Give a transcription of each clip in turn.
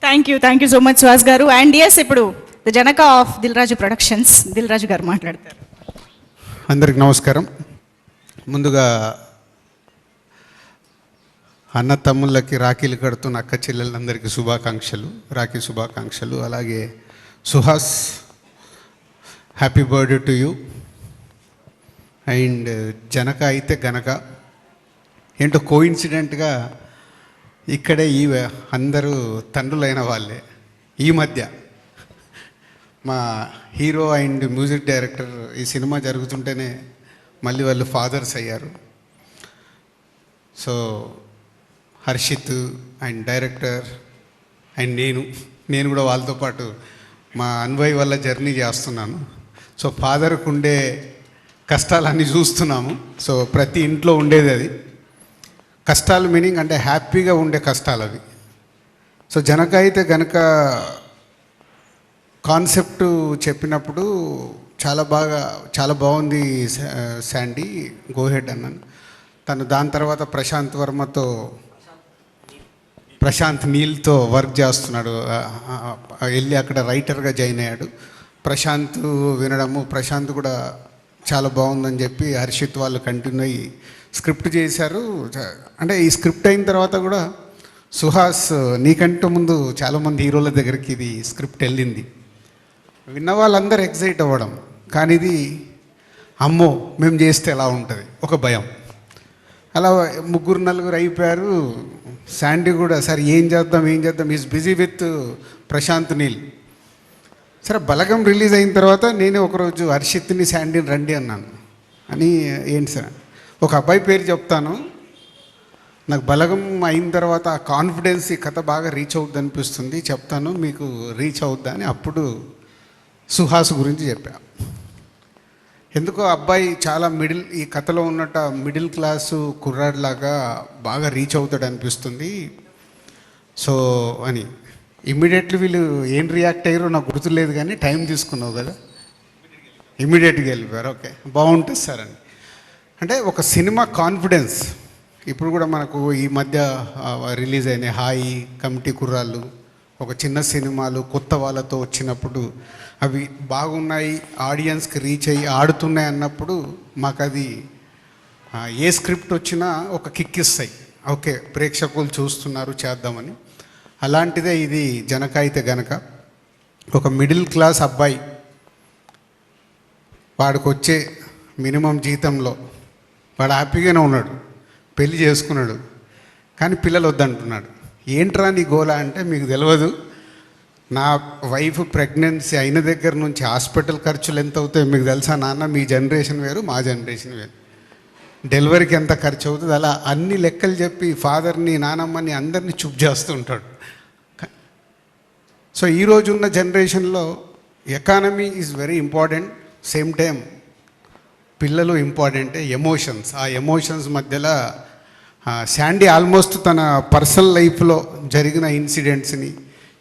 Thank you so much Suhas గారు. And yes, ఇప్పుడు the జనక ఆఫ్ దిల్ రాజు ప్రొడక్షన్స్ దిల్ రాజు గారు మాట్లాడతారు. అందరికి నమస్కారం. ముందుగా అన్న తమ్ముళ్ళకి రాఖీలు కడుతున్న అక్క చెల్లెళ్ళందరికీ శుభాకాంక్షలు, రాఖీ శుభాకాంక్షలు. అలాగే Suhas, happy birthday to you. And Janaka అయితే గనక ఏంటో కోఇన్సిడెంట్గా ఇక్కడే అందరూ తండ్రులైన వాళ్ళే. ఈ మధ్య మా హీరో అండ్ మ్యూజిక్ డైరెక్టర్ ఈ సినిమా జరుగుతుంటేనే మళ్ళీ వాళ్ళు ఫాదర్స్ అయ్యారు. So Harshit and director and నేను కూడా వాళ్ళతో పాటు మా అన్వయ్ వల్ల జర్నీ చేస్తున్నాను. సో ఫాదర్కు ఉండే కష్టాలన్నీ చూస్తున్నాము. సో ప్రతి ఇంట్లో ఉండేది అది. కష్టాలు మీనింగ్ అంటే హ్యాపీగా ఉండే కష్టాలు అవి. సో జనక అయితే గనక కాన్సెప్ట్ చెప్పినప్పుడు చాలా బాగుంది శాండీ, గోహెడ్ అన్నాను. తను దాని తర్వాత ప్రశాంత్ నీల్తో వర్క్ చేస్తున్నాడు. వెళ్ళి అక్కడ రైటర్గా జాయిన్ అయ్యాడు. ప్రశాంత్ వినడము, ప్రశాంత్ కూడా చాలా బాగుందని చెప్పి హర్షిత్ వాళ్ళు కంటిన్యూ అయ్యి స్క్రిప్ట్ చేశారు. అంటే ఈ స్క్రిప్ట్ అయిన తర్వాత కూడా సుహాస్ నీకంటే ముందు చాలామంది హీరోల దగ్గరికి ఇది స్క్రిప్ట్ వెళ్ళింది. విన్న వాళ్ళందరూ ఎక్సైట్ అవ్వడం, కానీ ఇది అమ్మో మేము చేస్తే ఎలా ఉంటుంది ఒక భయం. అలా 3-4 అయిపోయారు. శాండీ కూడా సరే ఏం చేద్దాం is busy with Prashanth Neel. సరే బలగం రిలీజ్ అయిన తర్వాత నేనే ఒకరోజు హర్షిత్ని శాండీని రండి అన్నాను. అని ఏంటి సార్, ఒక అబ్బాయి పేరు చెప్తాను, నాకు బలగం అయిన తర్వాత ఆ కాన్ఫిడెన్స్ ఈ కథ బాగా రీచ్ అవుద్ది అనిపిస్తుంది, చెప్తాను మీకు రీచ్ అవుద్దా అని అప్పుడు సుహాస్ గురించి చెప్పా. ఎందుకో అబ్బాయి చాలా ఈ కథలో ఉన్నట్టు మిడిల్ క్లాసు కుర్రాడిలాగా బాగా రీచ్ అవుతాడు అనిపిస్తుంది. సో అని ఇమ్మీడియట్లీ వీళ్ళు ఏం రియాక్ట్ అయ్యారో నాకు గుర్తులేదు, కానీ టైం తీసుకున్నావు కదా, ఇమ్మీడియట్గా వెళ్ళిపోయారు. ఓకే బాగుంటుంది సార్ అని. అంటే ఒక సినిమా కాన్ఫిడెన్స్. ఇప్పుడు కూడా మనకు ఈ మధ్య రిలీజ్ అయిన హాయి, కమిటీ కుర్రాళ్ళు, ఒక చిన్న సినిమాలు కొత్త వాళ్ళతో వచ్చినప్పుడు అవి బాగున్నాయి, ఆడియన్స్కి రీచ్ అయ్యి ఆడుతున్నాయి అన్నప్పుడు మాకు అది ఏ స్క్రిప్ట్ వచ్చినా ఒక కిక్ ఇస్తాయి. ఓకే ప్రేక్షకులు చూస్తున్నారు చేద్దామని. అలాంటిదే ఇది జనక అయితే గనక. ఒక మిడిల్ క్లాస్ అబ్బాయి వాడికి వచ్చే మినిమం జీతంలో వాడు హ్యాపీగానే ఉన్నాడు, పెళ్లి చేసుకున్నాడు, కానీ పిల్లలు వద్దంటున్నాడు. ఏంట్రా నీ గోలా అంటే, మీకు తెలియదు నా వైఫ్ ప్రెగ్నెన్సీ అయిన దగ్గర నుంచి హాస్పిటల్ ఖర్చులు ఎంత అవుతాయో మీకు తెలుసా నాన్న, మీ జనరేషన్ వేరు మా జనరేషన్ వేరు, డెలివరీకి ఎంత ఖర్చు అవుతుంది, అలా అన్ని లెక్కలు చెప్పి ఫాదర్ని నానమ్మని అందరినీ చూప్ చేస్తూ ఉంటాడు. సో ఈరోజు ఉన్న జనరేషన్లో economy is very important, same time పిల్లలు ఇంపార్టెంటే, ఎమోషన్స్. ఆ ఎమోషన్స్ మధ్యలో శాండీ ఆల్మోస్ట్ తన పర్సనల్ లైఫ్లో జరిగిన ఇన్సిడెంట్స్ని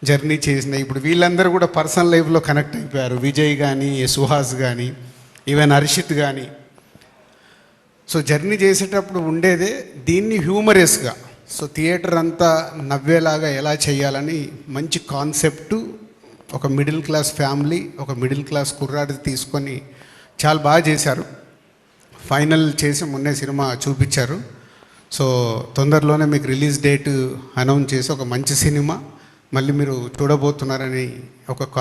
జర్నీ చేసిన, ఇప్పుడు వీళ్ళందరూ కూడా పర్సనల్ లైఫ్లో కనెక్ట్ అయిపోయారు. విజయ్ కానీ, సుహాస్ కానీ, ఈవెన్ హర్షిత్ కానీ. సో జర్నీ చేసేటప్పుడు ఉండేదే దీన్ని హ్యూమరస్గా, సో థియేటర్ అంతా నవ్వేలాగా ఎలా చేయాలని మంచి కాన్సెప్టు, ఒక మిడిల్ క్లాస్ ఫ్యామిలీ, ఒక మిడిల్ క్లాస్ కుర్రాడి తీసుకొని చాలా బాగా చేశారు. ఫైనల్ చేసి మొన్నే సినిమా చూపించారు. సో తొందరలోనే మీకు రిలీజ్ డేట్ అనౌన్స్ చేసి ఒక మంచి సినిమా మళ్ళీ మీరు చూడబోతున్నారని ఒక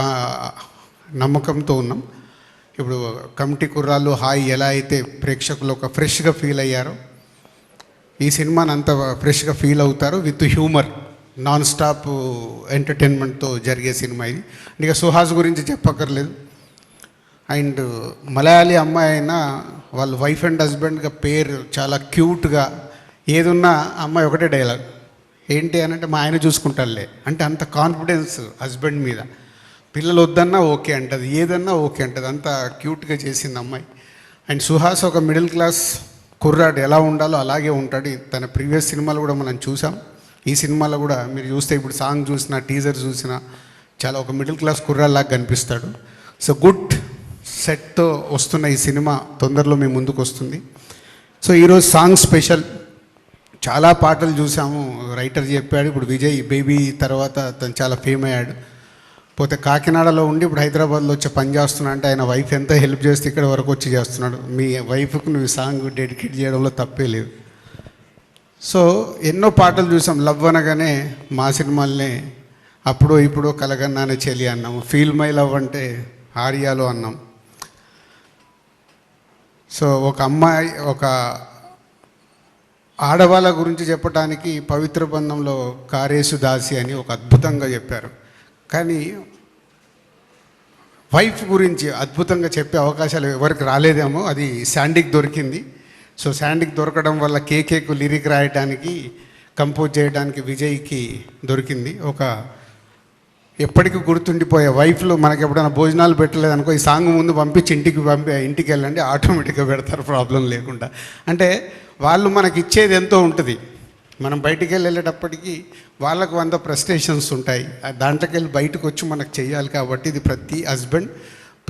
నమ్మకంతో ఉన్నాం. ఇప్పుడు కమిటీ కుర్రాళ్ళు హాయ్ ఎలా అయితే ప్రేక్షకులు ఒక ఫ్రెష్గా ఫీల్ అయ్యారో, ఈ సినిమాని అంత ఫ్రెష్గా ఫీల్ అవుతారు విత్ హ్యూమర్, నాన్ స్టాప్ ఎంటర్టైన్మెంట్తో జరిగే సినిమా ఇది. ఇక సుహాస్ గురించి చెప్పక్కర్లేదు. అండ్ మలయాళీ అమ్మాయి అయినా వాళ్ళ వైఫ్ అండ్ హస్బెండ్గా పేరు చాలా క్యూట్గా, ఏదున్నా అమ్మాయి ఒకటే డైలాగ్ ఏంటి అని అంటే, మా ఆయన చూసుకుంటాడులే అంటే, అంత కాన్ఫిడెన్స్ హస్బెండ్ మీద. పిల్లలు వద్దన్నా ఓకే అంటది, ఏదన్నా ఓకే అంటది, అంత క్యూట్గా చేసింది అమ్మాయి. అండ్ సుహాస్ ఒక మిడిల్ క్లాస్ కుర్రాడు ఎలా ఉండాలో అలాగే ఉంటాడు. తన ప్రీవియస్ సినిమాలు కూడా మనం చూసాం. ఈ సినిమాలో కూడా మీరు చూస్తే, ఇప్పుడు సాంగ్ చూసినా, టీజర్ చూసినా చాలా ఒక మిడిల్ క్లాస్ కుర్రాడిలాగా కనిపిస్తాడు. సో గుడ్ సెట్తో వస్తున్న ఈ సినిమా తొందరలో మీ ముందుకు వస్తుంది. సో ఈరోజు సాంగ్ స్పెషల్ చాలా పాటలు చూసాము, రైటర్ చెప్పాడు. ఇప్పుడు విజయ్ బేబీ తర్వాత తను చాలా ఫేమ్ అయ్యాడు. పోతే కాకినాడలో ఉండి ఇప్పుడు హైదరాబాద్లో వచ్చి పని చేస్తున్నా అంటే ఆయన వైఫ్ ఎంత హెల్ప్ చేస్తే ఇక్కడ వరకు వచ్చి చేస్తున్నాడు. మీ వైఫ్కు నువ్వు సాంగ్ డెడికేట్ చేయడంలో తప్పే లేదు. సో ఎన్నో పాటలు చూసాం. లవ్ అనగానే మా సినిమాల్ని అప్పుడు ఇప్పుడు కలగన్నానే చెలి అన్నాము. ఫీల్ మై లవ్ అంటే ఆర్యాలో అన్నాం. సో ఒక అమ్మాయి, ఒక ఆడవాళ్ళ గురించి చెప్పడానికి పవిత్ర బంధంలో కారేసు దాసి అని ఒక అద్భుతంగా చెప్పారు. కానీ వైఫ్ గురించి అద్భుతంగా చెప్పే అవకాశాలు ఎవరికి రాలేదేమో, అది శాండీకి దొరికింది. సో శాండీకి దొరకడం వల్ల కేకేకు లిరిక్ రాయడానికి, కంపోజ్ చేయడానికి విజయ్కి దొరికింది. ఒక ఎప్పటికీ గుర్తుండిపోయే వైఫ్లు మనకి ఎప్పుడైనా భోజనాలు పెట్టలేదనుకో, ఈ సాంగ్ ముందు పంపించి ఇంటికి వెళ్ళండి, ఆటోమేటిక్గా పెడతారు ప్రాబ్లం లేకుండా. అంటే వాళ్ళు మనకి ఇచ్చేది ఎంతో ఉంటుంది. మనం బయటికి వెళ్ళేటప్పటికీ వాళ్ళకు 100 ఫ్రస్ట్రేషన్స్ ఉంటాయి. దాంట్లోకి వెళ్ళి బయటకు వచ్చి మనకు చేయాలి. కాబట్టి ఇది ప్రతి హస్బెండ్,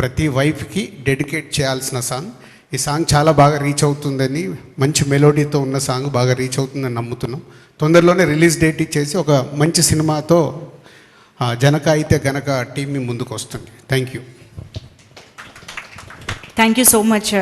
ప్రతి వైఫ్కి డెడికేట్ చేయాల్సిన సాంగ్. ఈ సాంగ్ చాలా బాగా రీచ్ అవుతుందని, మంచి మెలోడీతో ఉన్న సాంగ్ బాగా రీచ్ అవుతుందని నమ్ముతున్నాం. తొందరలోనే రిలీజ్ డేట్ ఇచ్చేసి ఒక మంచి సినిమాతో జనక అయితే గనక టీం మీ ముందుకు వస్తుంది. Thank you so much.